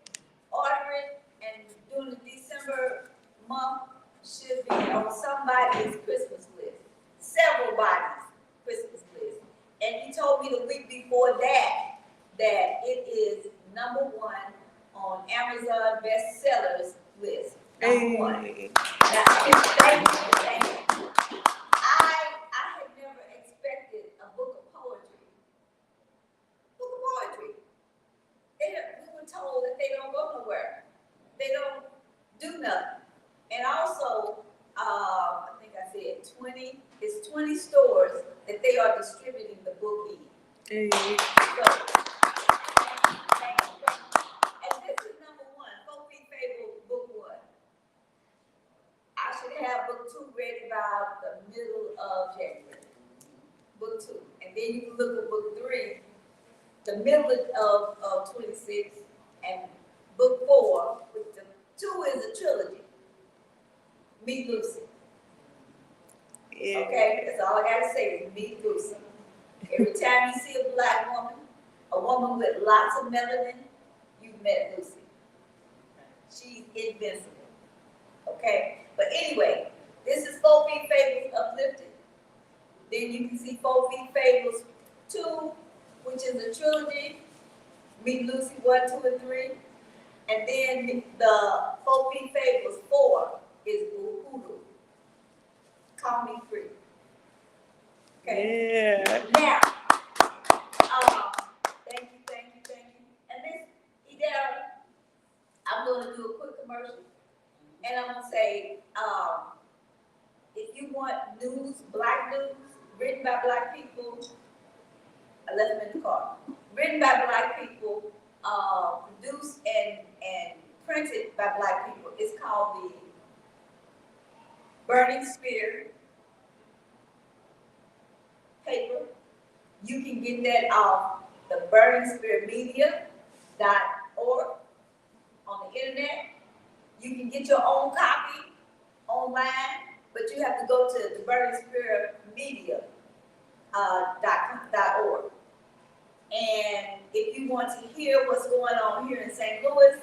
order it, and during the December month should be on somebody's Christmas list, several bodies' Christmas list. And he told me the week before that it is #1 on Amazon bestsellers list. #1. Hey. Now, thank you. I had never expected a book of poetry. We were told that they don't go nowhere. They don't do nothing. And also, I think I said 20 stores that they are distributing the book in. Hey. So, thank you. And this is #1, FoFeet Book 1. I should have book 2 ready by the middle of January. Book 2. And then you can look at book 3, the middle of 26, and book 4, which the 2 is a trilogy. Meet Lucy. Yeah. Okay, that's all I gotta say is Meet Lucy. Every time you see a black woman, a woman with lots of melanin, you've met Lucy. She's invincible. Okay, but anyway, this is FoFeet Fables Uplifted. Then you can see FoFeet Fables 2, which is a trilogy. Meet Lucy 1, 2, and 3. And then the FoFeet Fables 4 is Uhuru. Call Me Free. Okay. Yeah. Now, thank you. And this, Idara, I'm going to do a quick commercial. And I'm going to say, if you want news, black news, written by black people, I left them in the car. Written by black people, produced and printed by black people. It's called the Burning Spear paper. You can get that off the burningspearmedia.org on the internet. You can get your own copy online, but you have to go to the burningspearmedia.org. And if you want to hear what's going on here in St. Louis,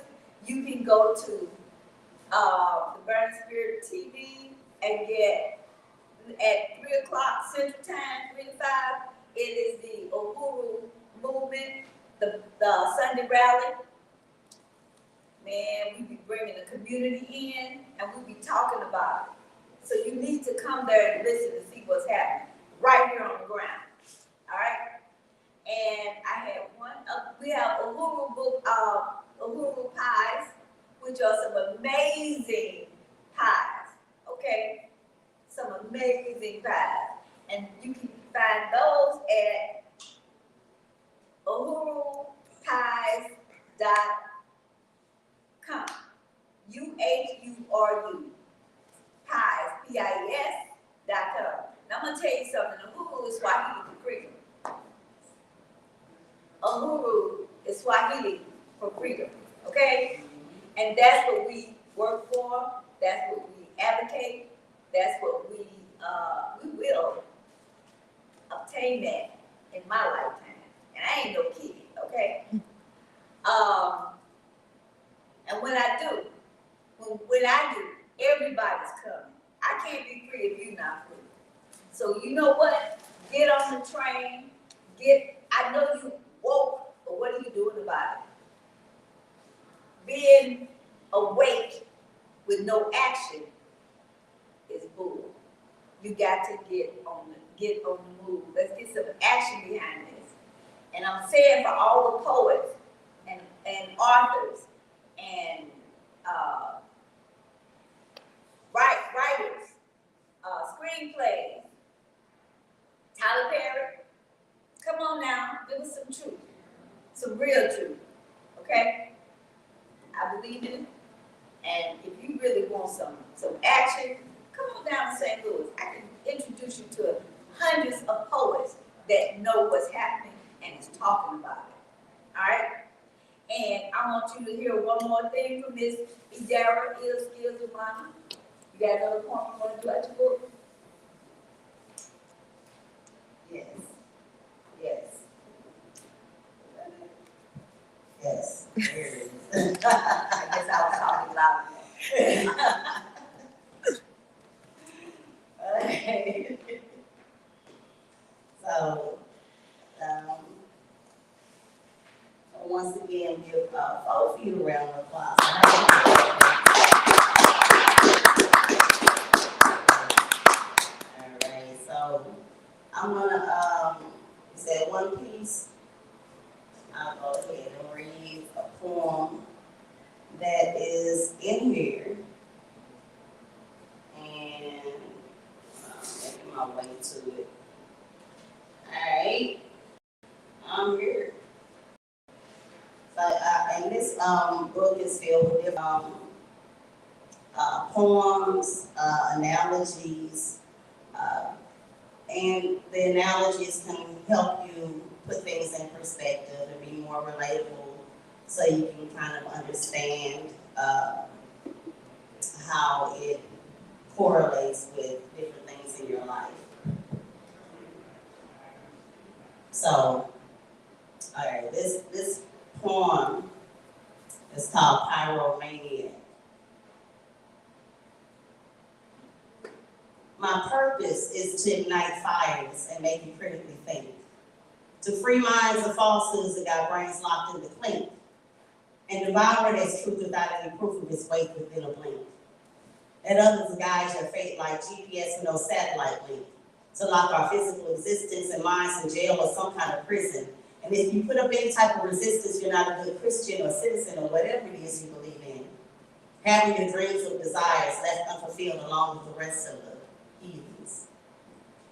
you can go to the Burning Spirit TV and get at 3 o'clock Central Time, 3 to 5. It is the Uhuru movement, the Sunday rally. Man, we be bringing the community in and we be talking about it. So you need to come there and listen to see what's happening right here on the ground. All right? And I had we have Uhuru book, Uhuru pies, which are some amazing pies. Okay? Some amazing pies. And you can find those at uhurupies.com. UHURU. Pies, PIES.com. Now I'm going to tell you something. Uhuru is Swahili for freedom. Uhuru is Swahili for freedom. Okay? And that's what we work for. That's what we advocate okay, that's what we will obtain that in my lifetime. And I ain't no kid, okay? And when I do, everybody's coming. I can't be free if you're not free. So you know what? Get on the train. I know you woke, but what are you doing about it? Being awake with no action is bull. You got to get on the move. Let's get some action behind this. And I'm saying for all the poets and authors and writers, screenplays, Tyler Perry, come on now, give us some truth, some real truth, okay? I believe in it. And if you really want some action, come on down to St. Louis. I can introduce you to hundreds of poets that know what's happening and is talking about it. All right? And I want you to hear one more thing from Miss Idara ILL Skillz Umana. You got another point you want to do at your book? Yes. Yes. Yes. There it is. I guess I was talking loud. Okay. So, once again, give FoFeet a round of applause. All right, so I'm gonna say one piece. I'll go ahead and read a poem that is in here, and making my way to it. All right, I'm here. So, and this book is filled with different poems, analogies, and the analogies can help you put things in perspective and be more relatable, so you can kind of understand how it correlates with different things in your life. So, all right, this poem is called Pyromania. My purpose is to ignite fires and make you critically think. To free minds of falsehoods that got brains locked in the clink, and devour it as truth without any proof of its weight within a blink. Let others guide your fate like GPS with no satellite link, to lock our physical existence and minds in jail or some kind of prison. And if you put up any type of resistance, you're not a good Christian or citizen or whatever it is you believe in. Having your dreams or desires left unfulfilled along with the rest of the heathens.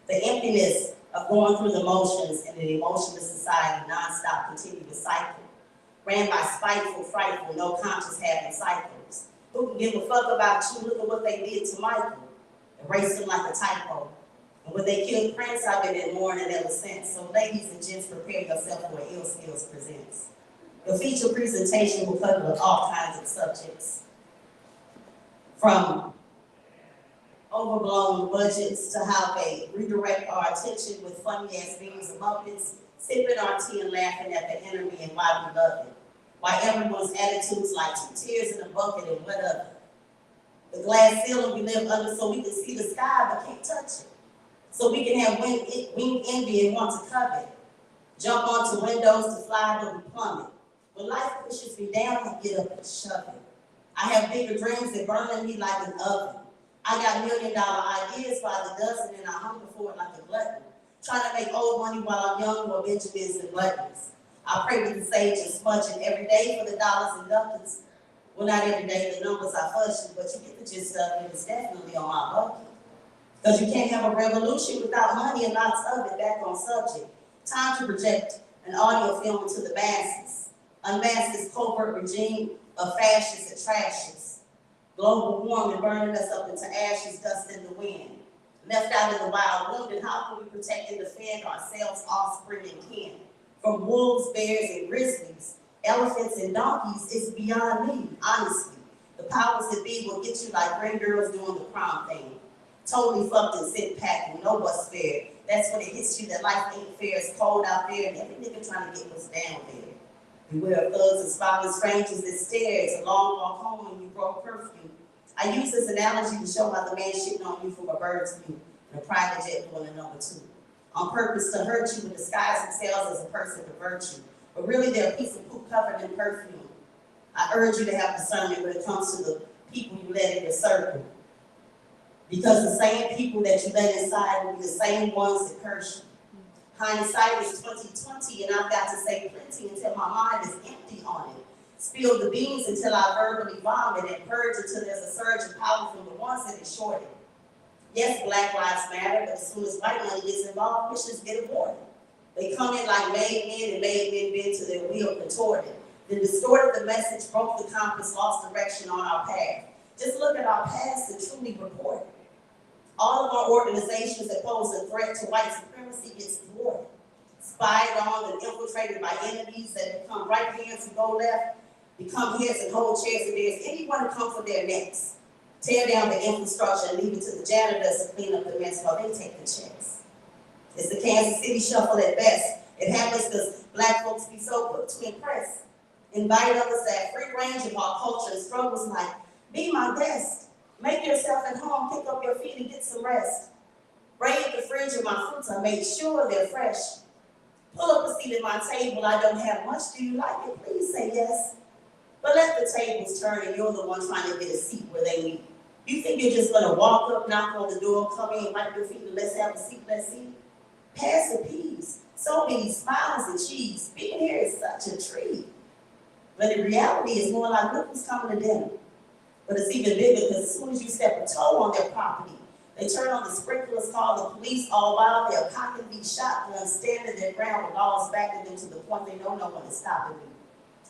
The emptiness of going through the motions in an emotionless society, non-stop, continuous cycle, ran by spiteful, frightful, no conscious having cycles. Who can give a fuck about you? Look at what they did to Michael. Erased him like a typo. And when they killed Prince, I've been in mourning ever since. So ladies and gents, prepare yourself for what ILL Skillz presents. The feature presentation will cover all kinds of subjects, from overblown budgets to how they redirect our attention with funny ass memes and muppets, sipping our tea and laughing at the enemy and why we love it. Why everyone's attitudes like 2 tears in a bucket and whatever. The glass ceiling we live under so we can see the sky but can't touch it. So we can have wing envy and want to covet. Jump onto windows to fly but we plummet. When life pushes me down, I get up and shove it. I have bigger dreams that burn me like an oven. I got $1 million ideas by the dozen and I hunger for it like a glutton. Trying to make old money while I'm young, more Benjamins and buttons. I pray with the sage and smudging every day for the dollars and ducats. Well, not every day, the numbers are fudging, but you get the gist of it. It's definitely on my bucket. Because you can't have a revolution without money and lots of it. Back on subject. Time to project an audio film to the masses. Unmask this covert regime of fascists and trashes. Global warming burning us up into ashes, dust in the wind. Left out in the wild wounded, how can we protect and defend ourselves, offspring, and kin? From wolves, bears, and grizzlies, elephants, and donkeys, it's beyond me, honestly. The powers that be will get you like grand girls doing the prom thing. Totally fucked and sit packing, no bus fare. That's when it hits you that life ain't fair, it's cold out there, and every nigga trying to get what's down there. Beware of thugs and spotting strangers that stare. It's a long walk home when you broke curfew. I use this analogy to show how the man shitting on you from a bird's view and a private jet doing a number two. On purpose to hurt you and disguise themselves as a person of virtue. But really they're a piece of poop covered in perfume. I urge you to have discernment when it comes to the people you let in your circle. Because the same people that you let inside will be the same ones that curse you. Hindsight is 20/20, and I've got to say plenty until my mind is empty on it. Spill the beans until I verbally vomit and purge until there's a surge of power from the ones that is shorted. Yes, Black Lives Matter, but as soon as white money gets involved, missions get aborted. They come in like made men and made men bend to their will contorted. Then distorted the message, broke the compass, lost direction on our path. Just look at our past and truly report it. All of our organizations that pose a threat to white supremacy gets thwarted, spied on and infiltrated by enemies that become right hands and go left, become heads and hold chairs, and there's anyone to come for their necks. Tear down the infrastructure and leave it to the janitors to clean up the mess while they take the checks. It's the Kansas City shuffle at best. It happens because Black folks be so quick to impress. Invite others that free range of our culture and struggles like, be my guest. Make yourself at home, pick up your feet and get some rest. Raid the fridge of my fruits, I make sure they're fresh. Pull up a seat at my table, I don't have much, do you like it? Please say yes. But let the tables turn and you're the one trying to get a seat where they meet. You think you're just gonna walk up, knock on the door, come in, wipe your feet, and let's have a seat, let's see? Pass the peas, so many smiles and cheese. Being here is such a treat. But in reality, it's more like, look who's coming to dinner. But it's even bigger because as soon as you step a toe on their property, they turn on the sprinklers, call the police, all while they're cocking these shotguns, standing their ground with laws backing them to the point they know no one is stopping them.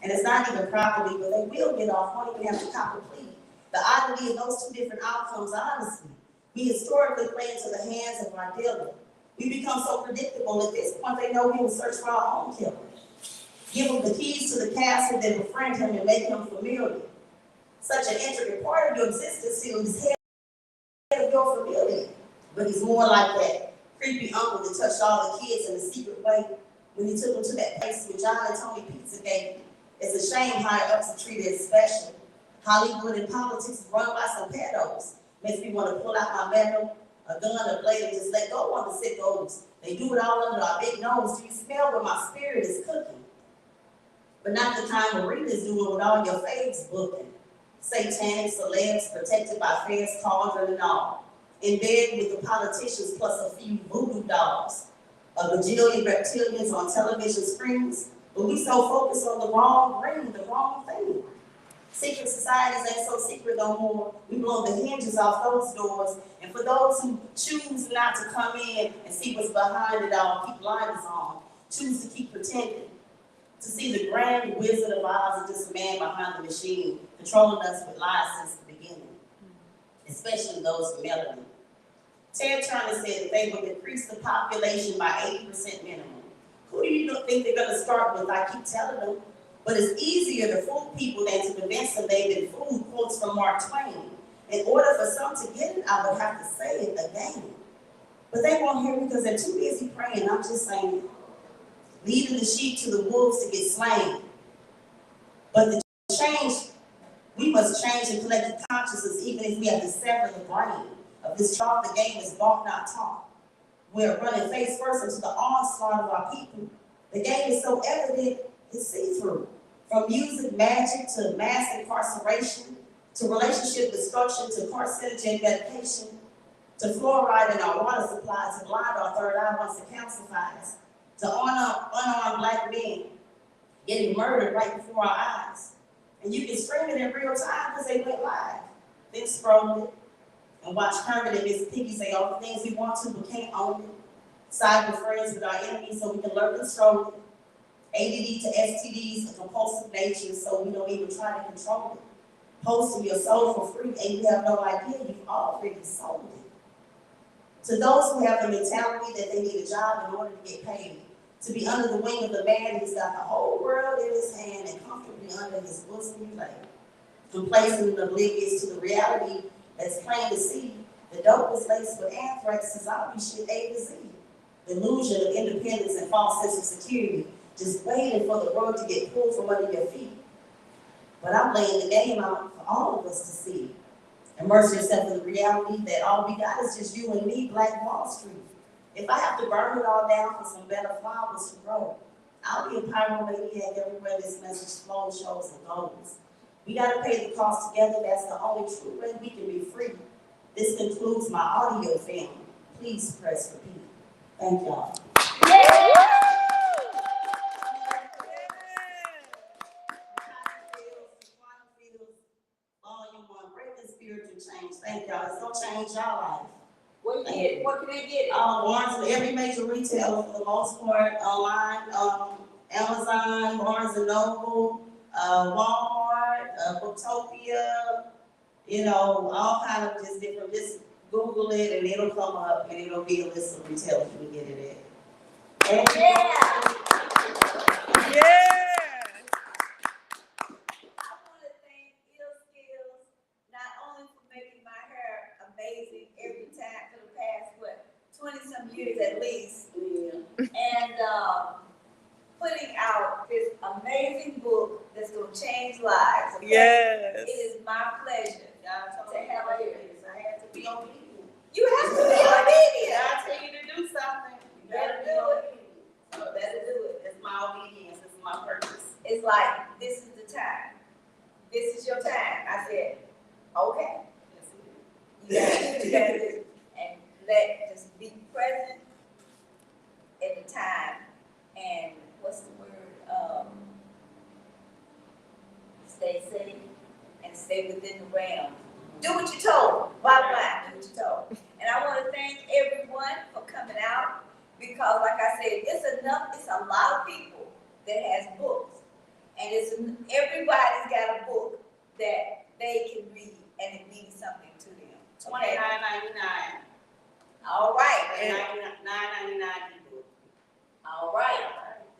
And it's not even properly, but they will get off, won't even have to cop a plea. The oddity of those two different outcomes, honestly, we historically play into the hands of our dealer. We become so predictable at this point, they know we will search for our own killer. Give him the keys to the castle, then befriend him and make him familiar. Such an intricate part of your existence still is head of your familiar. But he's more like that creepy uncle that touched all the kids in a secret way when he took them to that place with John and Tony Pizza gave. It's a shame higher ups are treated special. Hollywood and politics is run by some pedos. Makes me want to pull out my medal, a gun, a blade, and just let go on the sickos. They do it all under our big nose. Do you smell where my spirit is cooking? But not the kind Marina's doing with all your faves booking. Satanic celebs protected by fans, cauldron and all. In bed with the politicians plus a few voodoo dolls. A bajillion reptilians on television screens. But we so focused on the wrong ring, the wrong thing. Secret societies ain't so secret no more. We blow the hinges off those doors. And for those who choose not to come in and see what's behind it all, keep blinders on. Choose to keep pretending. To see the grand Wizard of Oz is just a man behind the machine, controlling us with lies since the beginning, especially those with melanin. Ted Turner said that they would decrease the population by 80% minimum. Who do you think they're going to start with? I keep telling them. But it's easier to fool people than to convince them they've been fooled. Quotes from Mark Twain. In order for some to get it, I would have to say it again. But they won't hear me because they're too busy praying. I'm just saying, leading the sheep to the wolves to get slain. But the change, we must change in collective consciousness, even if we have to sever the brain of this talk. The game is bought, not taught. We're running face first into the onslaught of our people. The game is so evident, it's see-through. From music magic to mass incarceration, to relationship destruction, to carcinogen medication, to fluoride in our water supply, to blind our third eye once it calcifies, to unarmed Black men getting murdered right before our eyes. And you can stream it in real time because they went live. Then scroll it and watch Kermit and Miss Piggy say all the things we want to but can't own it. Side with friends with our enemies so we can learn to stroll it. ADD to STDs, a compulsive nature, so we don't even try to control it. Posting your soul for free and you have no idea you've already sold it. To those who have the mentality that they need a job in order to get paid, to be under the wing of the man who's got the whole world in his hand and comfortably under his bosom you lay. complacent and oblivious to the reality that's plain to see. The dope is laced with anthrax, zombie shit A to Z. The illusion of independence and false sense of security, just waiting for the rug to get pulled from under your feet. But I'm laying the game out for all of us to see. Immerse yourself in the reality that all we got is just you and me, Black Wall Street. If I have to burn it all down for some better flowers to grow, I'll be a pyromaniac everywhere this message flows, shows, and goes. We gotta pay the cost together, that's the only true way we can be free. This concludes my audio film. Please press repeat. Thank y'all. Volume 1, Breaking Spiritual Change. Thank y'all. It's gonna change y'all life. What can they get? Barnes and every major retailer for the most part, online, Amazon, Barnes and Noble, Walmart, Booktopia, you know, all kind of just different, just Google it and it'll come up and it'll be a list of retailers you can get it at. And Yeah. I want to thank ILL Skillz not only for making my hair amazing every time for the past, 20-some years at least, and putting out this amazing book that's going to change lives. Okay? Yes. It is my pleasure to have it here. I had to be obedient. You have to be obedient. I tell you to do something, you better do it. So better do it. It's my obedience. It's my purpose. It's like, this is the time. This is your time. I said, okay. You gotta do it. And just be present at the time. And what's the word? Stay safe and stay within the realm. Do what you're told. Bottom line, do what you're told. And I want to thank everyone for coming out because, like I said, it's a lot of people that has books. And everybody's got a book that they can read and it means something to them. Okay? $29.99. All right. $9.99 ebook. All right.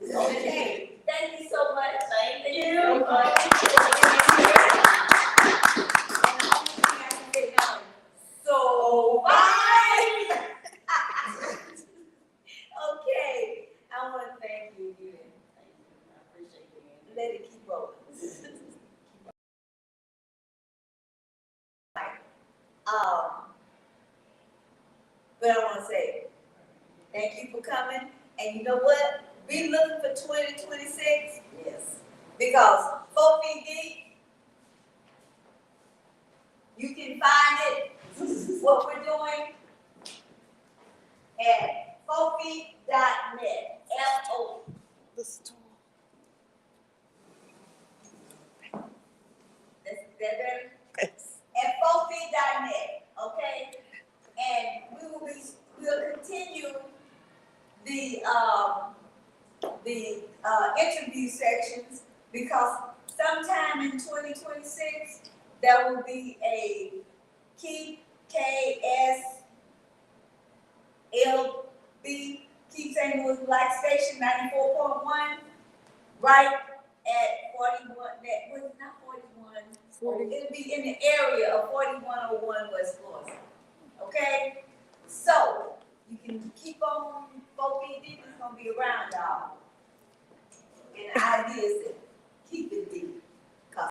Okay. Thank you so much. Thank you. So bye. Okay. I want to thank you again. Thank you. I appreciate it. Let it keep rolling. But I want to say thank you for coming. And you know what? Be looking for 2026. Yes. Because FoFeet Deep, you can find it, what we're doing, at FoFeet.net. F-O. The store. That's that better? Yes. At FoFeet.net, okay? And we'll continue the interview sections because sometime in 2026 there will be a Keep KSLB, Keep St. Louis Black Station 94.1, right at 41. That was not 41. It'll be in the area of 4101 West Florida. Okay, so you can keep on FoFeet Deep. It's gonna be around y'all. And ideas